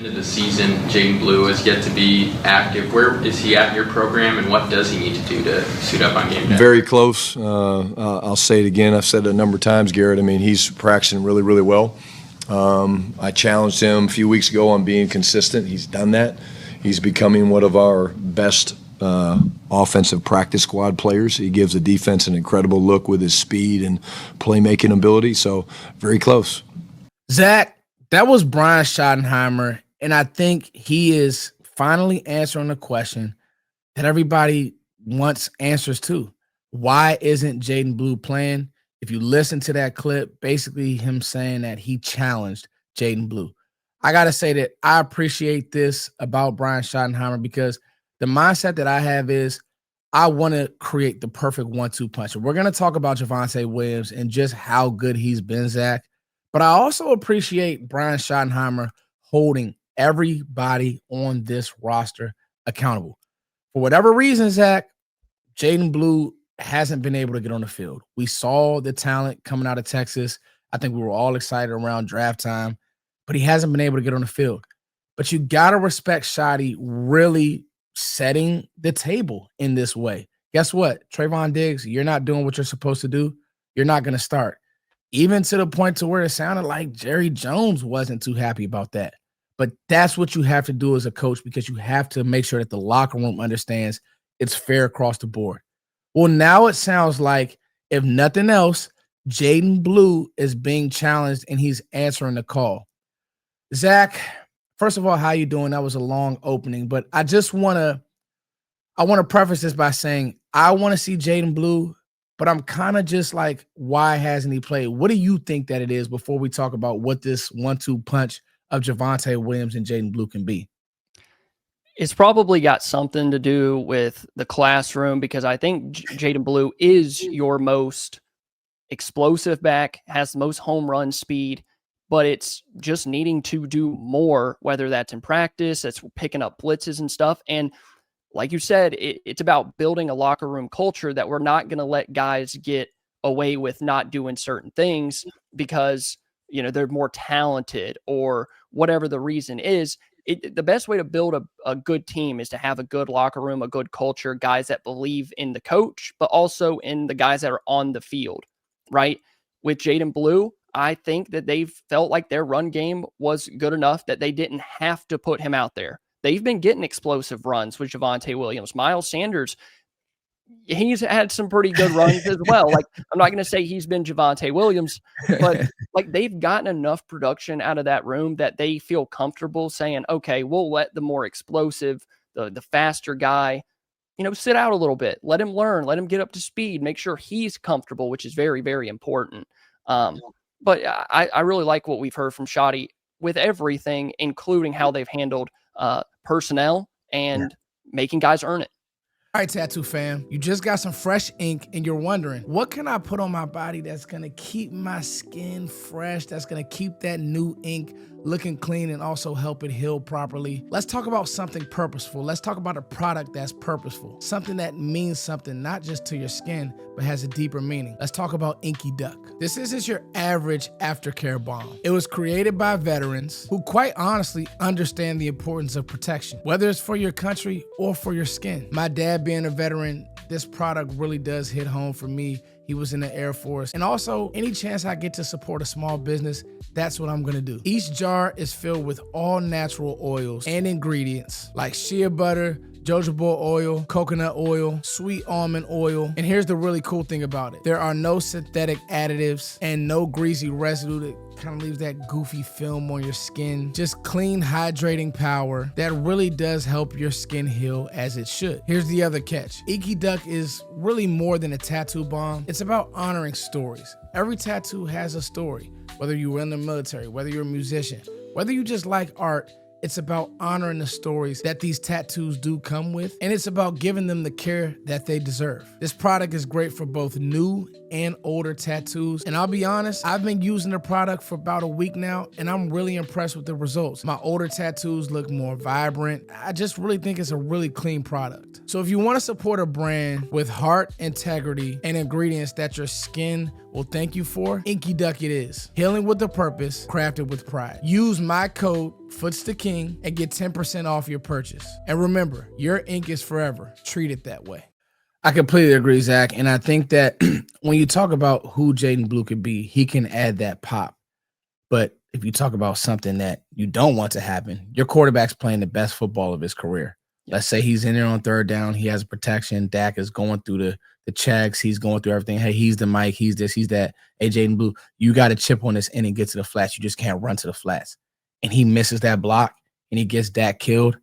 End of the season, Jaydon Blue has yet to be active. Where is he at in your program, and what does he need to do to suit up on game day? Very close. I'll say it again. I've said it a number of times, Garrett. I mean, he's practicing really, really well. I challenged him a few weeks ago on being consistent. He's done that. He's becoming one of our best offensive practice squad players. He gives the defense an incredible look with his speed and playmaking ability. So very close. Zach, that was Brian Schottenheimer, and I think he is finally answering the question that everybody wants answers to. Why isn't Jaydon Blue playing? If you listen to that clip, basically him saying that he challenged Jaydon Blue. I got to say that I appreciate this about Brian Schottenheimer because the mindset that I have is I want to create the perfect 1-2 punch. We're going to talk about Javvante Williams and just how good he's been, Zach. But I also appreciate Brian Schottenheimer holding everybody on this roster accountable. For whatever reason, Zach, Jaydon Blue hasn't been able to get on the field. We saw the talent coming out of Texas. I think we were all excited around draft time, but he hasn't been able to get on the field. But you got to respect Shotty really setting the table in this way. Guess what? Trayvon Diggs, you're not doing what you're supposed to do. You're not going to start. Even to the point to where it sounded like Jerry Jones wasn't too happy about that. But that's what you have to do as a coach because you have to make sure that the locker room understands it's fair across the board. Well, now it sounds like, if nothing else, Jaydon Blue is being challenged and he's answering the call. Zach, first of all, how you doing? That was a long opening, but I want to preface this by saying I want to see Jaydon Blue, but I'm kind of just like, why hasn't he played? What do you think that it is before we talk about what this 1-2 punch of Javvante Williams and Jaydon Blue can be? It's probably got something to do with the classroom because I think Jaydon Blue is your most explosive back, has the most home run speed, but it's just needing to do more, whether that's in practice, that's picking up blitzes and stuff. And like you said, it's about building a locker room culture that we're not going to let guys get away with not doing certain things because, you know, they're more talented or whatever the reason is. The best way to build a good team is to have a good locker room, a good culture, guys that believe in the coach, but also in the guys that are on the field, right? With Jaydon Blue, I think that they've felt like their run game was good enough that they didn't have to put him out there. They've been getting explosive runs with Javvante Williams. Miles Sanders, he's had some pretty good runs as well. Like, I'm not going to say he's been Javvante Williams, but like they've gotten enough production out of that room that they feel comfortable saying, okay, we'll let the more explosive, the faster guy, you know, sit out a little bit, let him learn, let him get up to speed, make sure he's comfortable, which is very, very important. But I really like what we've heard from Shotty with everything, including how they've handled personnel and making guys earn it. All right, Tattoo fam, you just got some fresh ink and you're wondering, what can I put on my body that's going to keep my skin fresh, that's going to keep that new ink looking clean and also help it heal properly? Let's talk about something purposeful. Let's talk about a product that's purposeful, something that means something not just to your skin, but has a deeper meaning. Let's talk about Inky Duck. This isn't your average aftercare balm. It was created by veterans who quite honestly understand the importance of protection, whether it's for your country or for your skin. My dad being a veteran, this product really does hit home for me. He was in the Air Force. And also, any chance I get to support a small business, that's what I'm gonna do. Each jar is filled with all natural oils and ingredients like shea butter, jojoba oil, coconut oil, sweet almond oil. And here's the really cool thing about it. There are no synthetic additives and no greasy residue that kind of leaves that goofy film on your skin. Just clean, hydrating power that really does help your skin heal as it should. Here's the other catch. Inky Duck is really more than a tattoo balm. It's about honoring stories. Every tattoo has a story. Whether you were in the military, whether you're a musician, whether you just like art, it's about honoring the stories that these tattoos do come with, and it's about giving them the care that they deserve. This product is great for both new and older tattoos, and I'll be honest, I've been using the product for about a week now, and I'm really impressed with the results. My older tattoos look more vibrant. I just really think it's a really clean product. So if you want to support a brand with heart, integrity, and ingredients that your skin will thank you for, Inky Duck it is. Healing with a purpose, crafted with pride. Use my code Foots the King and get 10% off your purchase. And remember, your ink is forever. Treat it that way. I completely agree, Zach. And I think that when you talk about who Jaydon Blue could be, he can add that pop. But if you talk about something that you don't want to happen, your quarterback's playing the best football of his career. Let's say he's in there on third down. He has protection. Dak is going through the checks. He's going through everything. Hey, he's the Mike. He's this. He's that. Hey, Jaydon Blue, you got to chip on this end and get to the flats. You just can't run to the flats. And he misses that block and he gets Dak killed.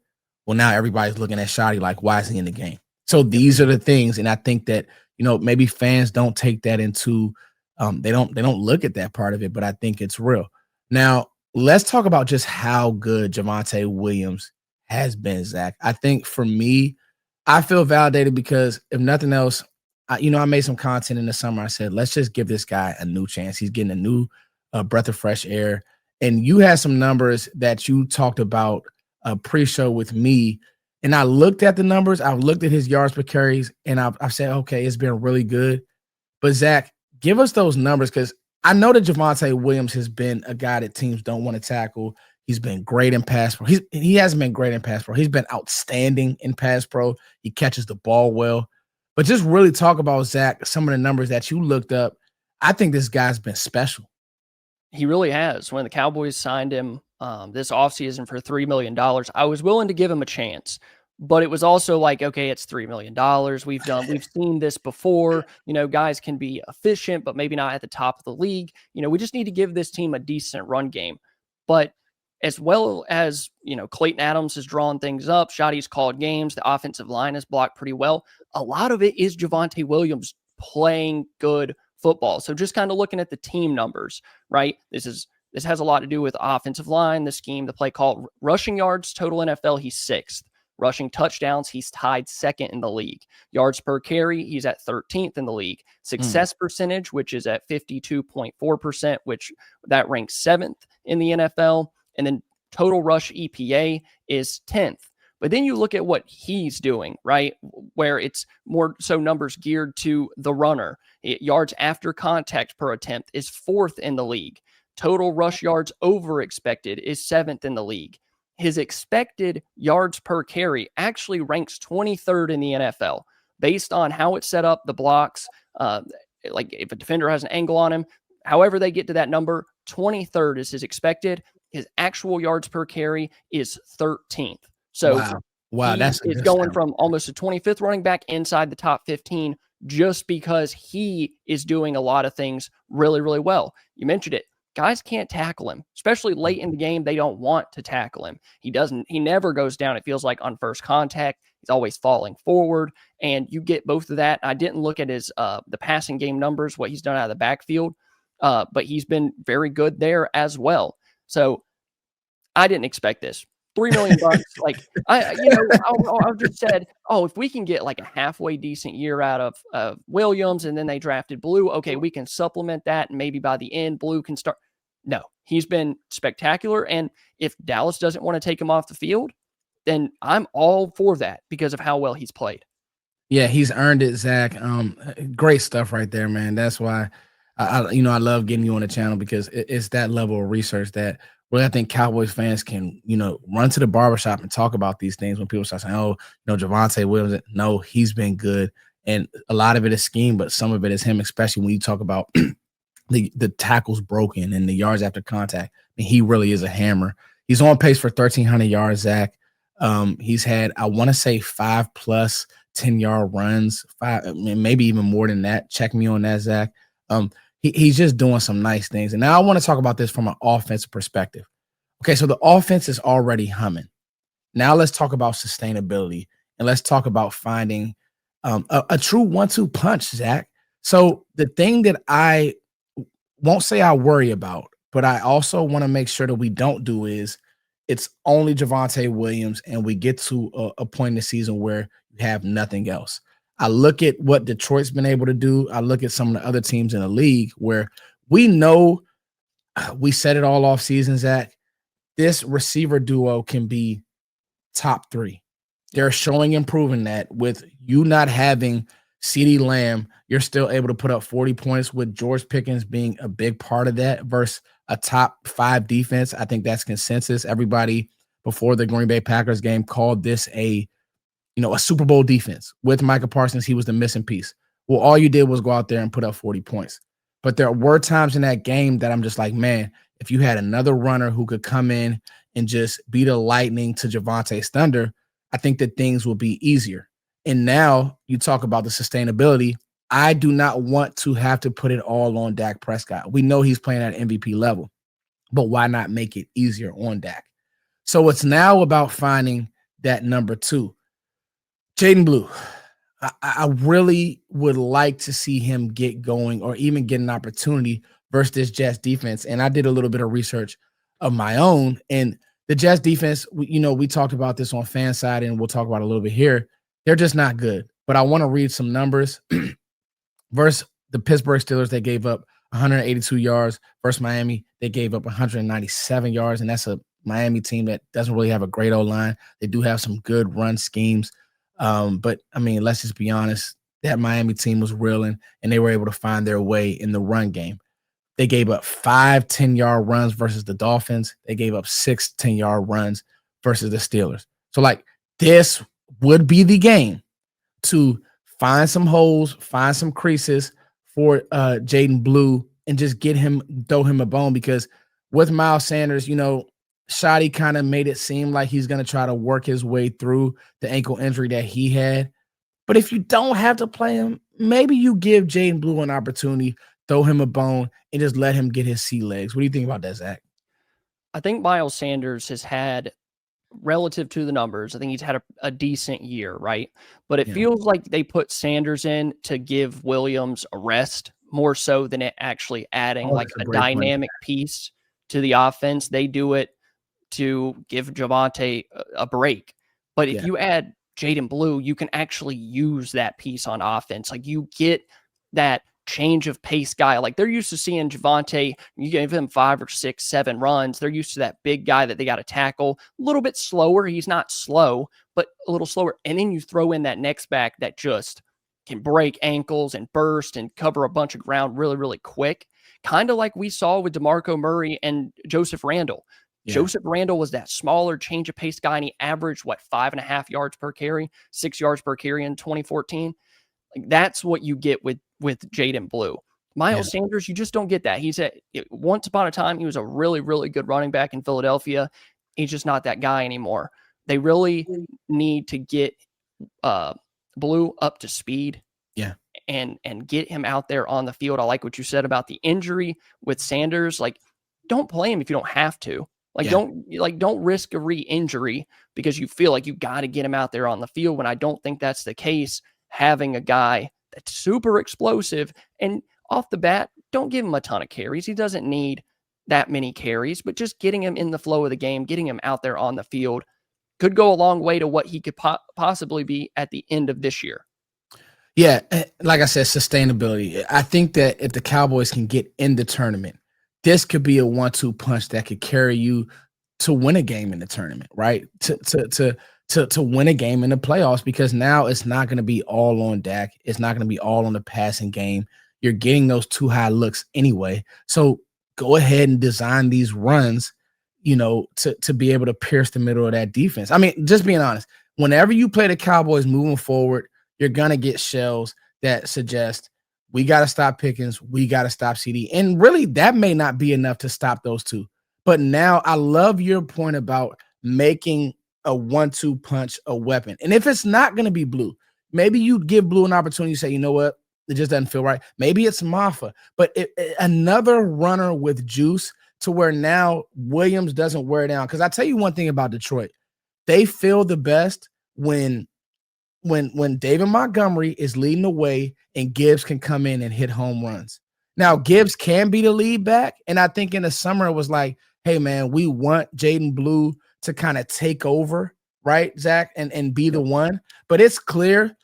Well, now everybody's looking at Shotty like, why is he in the game? So these are the things. And I think that, maybe fans don't take that into they don't look at that part of it, but I think it's real. Now, let's talk about just how good Javvante Williams has been, Zach. I think for me, I feel validated because if nothing else, I made some content in the summer. I said, let's just give this guy a new chance. He's getting a new breath of fresh air. And you had some numbers that you talked about pre-show with me. And I looked at the numbers. I've looked at his yards per carries, and I've said, okay, it's been really good. But, Zach, give us those numbers because I know that Javvante Williams has been a guy that teams don't want to tackle. He's been great in pass pro. He hasn't been great in pass pro. He's been outstanding in pass pro. He catches the ball well. But just really talk about, Zach, some of the numbers that you looked up. I think this guy's been special. He really has. When the Cowboys signed him this offseason for $3 million, I was willing to give him a chance. But it was also like, okay, it's $3 million. We've seen this before. Guys can be efficient, but maybe not at the top of the league. We just need to give this team a decent run game. But as well as, Clayton Adams has drawn things up, Shotty's called games, the offensive line is blocked pretty well. A lot of it is Javvante Williams playing good football. So just kind of looking at the team numbers, right? This has a lot to do with offensive line, the scheme, the play call. Rushing yards, total NFL, he's 6th. Rushing touchdowns, he's tied 2nd in the league. Yards per carry, he's at 13th in the league. Success percentage, which is at 52.4%, which that ranks 7th in the NFL. And then total rush EPA is 10th. But then you look at what he's doing, right? Where it's more so numbers geared to the runner. Yards after contact per attempt is 4th in the league. Total rush yards over expected is 7th in the league. His expected yards per carry actually ranks 23rd in the NFL based on how it's set up, the blocks, like if a defender has an angle on him, however they get to that number, 23rd is his expected. His actual yards per carry is 13th. So wow, that's going from almost a 25th running back inside the top 15 just because he is doing a lot of things really, really well. You mentioned it. Guys can't tackle him, especially late in the game. They don't want to tackle him. He never goes down. It feels like on first contact, he's always falling forward, and you get both of that. I didn't look at his the passing game numbers, what he's done out of the backfield, but he's been very good there as well. So I didn't expect this. $3 million. Like I just said, if we can get like a halfway decent year out of Williams, and then they drafted Blue, okay, we can supplement that, and maybe by the end, Blue can start. No, he's been spectacular. And if Dallas doesn't want to take him off the field, then I'm all for that because of how well he's played. Yeah, he's earned it, Zach. Great stuff right there, man. That's why I love getting you on the channel because it's that level of research that really I think Cowboys fans can, run to the barbershop and talk about these things when people start saying, Javvante Williams. No, he's been good. And a lot of it is scheme, but some of it is him, especially when you talk about the tackles broken and the yards after contact. I mean, he really is a hammer. He's on pace for 1,300 yards, Zach. He's had, I want to say 5+ 10-yard runs, maybe even more than that. Check me on that, Zach. He's just doing some nice things. And now I want to talk about this from an offensive perspective. Okay, so the offense is already humming. Now let's talk about sustainability, and let's talk about finding a true 1-2 punch, Zach. So the thing that I won't say I worry about, but I also want to make sure that we don't do is it's only Javvante Williams, and we get to a point in the season where you have nothing else. I look at what Detroit's been able to do. I look at some of the other teams in the league where we know we said it all off season, Zach. This receiver duo can be top 3. They're showing and proving that with you not having CeeDee Lamb, you're still able to put up 40 points with George Pickens being a big part of that versus a top 5 defense. I think that's consensus. Everybody before the Green Bay Packers game called this a Super Bowl defense. With Micah Parsons, he was the missing piece. Well, all you did was go out there and put up 40 points. But there were times in that game that I'm just like, man, if you had another runner who could come in and just be the lightning to Javvante's thunder, I think that things will be easier. And now you talk about the sustainability. I do not want to have to put it all on Dak Prescott. We know he's playing at MVP level, but why not make it easier on Dak? So it's now about finding that number 2. Jaydon Blue, I really would like to see him get going or even get an opportunity versus this Jets defense. And I did a little bit of research of my own. And the Jets defense, we talked about this on fan side, and we'll talk about it a little bit here. They're just not good. But I want to read some numbers. Versus the Pittsburgh Steelers, they gave up 182 yards. Versus Miami, they gave up 197 yards. And that's a Miami team that doesn't really have a great O-line. They do have some good run schemes. But I mean, let's just be honest, that Miami team was reeling, and they were able to find their way in the run game. They gave up 5 10-yard runs versus the Dolphins. They gave up 6 10-yard runs versus the Steelers. So, this would be the game to find some holes, find some creases for Jaydon Blue, and just throw him a bone. Because with Miles Sanders, Shotty kind of made it seem like he's going to try to work his way through the ankle injury that he had. But if you don't have to play him, maybe you give Jaydon Blue an opportunity, throw him a bone, and just let him get his sea legs. What do you think about that, Zach? I think Miles Sanders has had, relative to the numbers, I think he's had a decent year, right? But it feels like they put Sanders in to give Williams a rest more so than it actually adding a dynamic piece to the offense. They do it to give Javvante a break. But if you add Jaydon Blue, you can actually use that piece on offense. You get that change of pace guy. They're used to seeing Javvante, you give him 5 or 6, 7 runs. They're used to that big guy that they got to tackle a little bit slower. He's not slow, but a little slower. And then you throw in that next back that just can break ankles and burst and cover a bunch of ground really, really quick. Kind of like we saw with DeMarco Murray and Joseph Randle. Yeah. Joseph Randle was that smaller change of pace guy, and he averaged 5.5 yards per carry, 6 yards per carry in 2014. That's what you get with Jaydon Blue. Miles Sanders, you just don't get that. Once upon a time, he was a really, really good running back in Philadelphia. He's just not that guy anymore. They really need to get Blue up to speed. Yeah. And get him out there on the field. I like what you said about the injury with Sanders. Don't play him if you don't have to. Don't risk a re-injury because you feel like you got to get him out there on the field, when I don't think that's the case. Having a guy that's super explosive, and off the bat, don't give him a ton of carries. He doesn't need that many carries, but just getting him in the flow of the game, getting him out there on the field could go a long way to what he could possibly be at the end of this year. Yeah, like I said, sustainability. I think that if the Cowboys can get in the tournament, this could be a 1-2 punch that could carry you to win a game in the tournament, right? To win a game in the playoffs, because now it's not going to be all on Dak. It's not going to be all on the passing game. You're getting those 2 high looks anyway. So go ahead and design these runs, to be able to pierce the middle of that defense. I mean, just being honest, whenever you play the Cowboys moving forward, you're going to get shells that suggest we got to stop Pickens, we got to stop CD. And really, that may not be enough to stop those 2. But now I love your point about making a 1-2 punch a weapon. And if it's not going to be Blue, maybe you give Blue an opportunity to say, you know what, it just doesn't feel right. Maybe it's Maffa, but another runner with juice to where now Williams doesn't wear down. Because I tell you one thing about Detroit, they feel the best when David Montgomery is leading the way and Gibbs can come in and hit home runs. Now, Gibbs can be the lead back, and I think in the summer it was like, hey, man, we want Jaydon Blue to kind of take over, right, Zach, and be the one. But it's clear,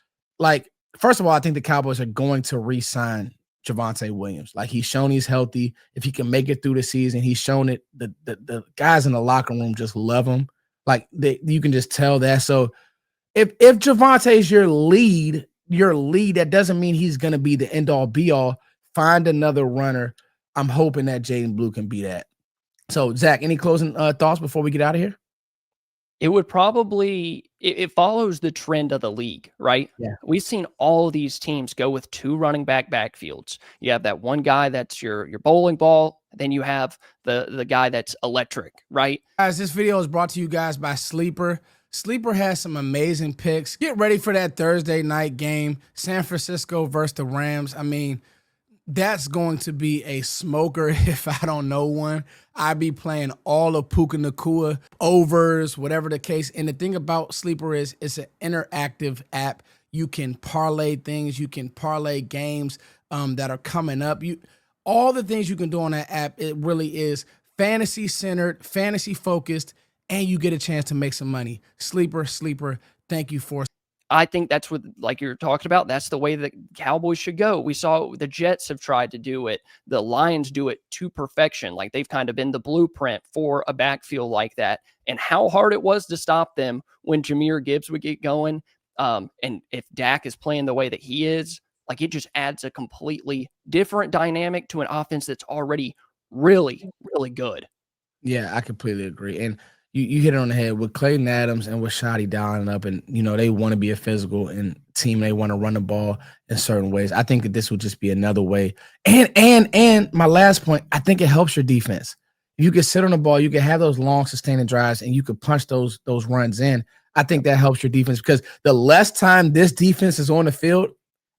first of all, I think the Cowboys are going to re-sign Javvante Williams. He's shown he's healthy. If he can make it through the season, he's shown it. The guys in the locker room just love him. You can just tell that. So if Javvante is your lead your lead, that doesn't mean he's going to be the end all be all. Find another runner. I'm hoping that Jaydon Blue can be that. So, Zach, any closing thoughts before we get out of here? It would probably it follows the trend of the league, right? Yeah. We've seen all of these teams go with 2 running backfields. You have that one guy that's your bowling ball, then you have the guy that's electric, right? Guys, this video is brought to you guys by Sleeper. Sleeper has some amazing picks. Get ready for that Thursday night game, San Francisco versus the Rams. I mean, that's going to be a smoker if I don't know one. I'd be playing all of Puka Nakua, overs, whatever the case. And the thing about Sleeper is it's an interactive app. You can parlay things. You can parlay games that are coming up. All the things you can do on that app, it really is fantasy-centered, fantasy-focused, and you get a chance to make some money. Sleeper, thank you for. I think that's what, like you're talking about, that's the way that Cowboys should go. We saw the Jets have tried to do it. The Lions do it to perfection. Like they've kind of been the blueprint for a backfield like that. And how hard it was to stop them when Jahmyr Gibbs would get going. And if Dak is playing the way that he is, like it just adds a completely different dynamic to an offense that's already really, really good. Yeah, I completely agree. And you hit it on the head with Clayton Adams and with Shotty dialing up, and they want to be a physical and team. They want to run the ball in certain ways. I think that this will just be another way. And my last point, I think it helps your defense. If you can sit on the ball, you can have those long sustaining drives, and you could punch those runs in. I think that helps your defense because the less time this defense is on the field,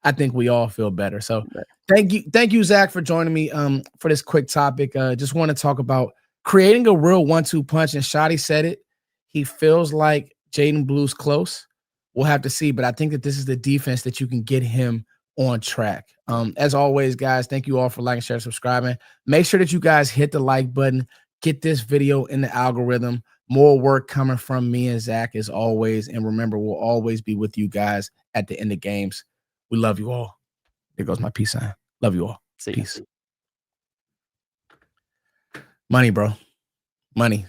I think we all feel better. So thank you, Zach, for joining me for this quick topic. Just want to talk about creating a real 1-2 punch, and Shotty said it. He feels like Jaydon Blue's close. We'll have to see, but I think that this is the defense that you can get him on track. As always, guys, thank you all for liking, sharing, subscribing. Make sure that you guys hit the like button. Get this video in the algorithm. More work coming from me and Zach as always. And remember, we'll always be with you guys at the end of games. We love you all. There goes my peace sign. Love you all. See you. Peace. Money, bro. Money.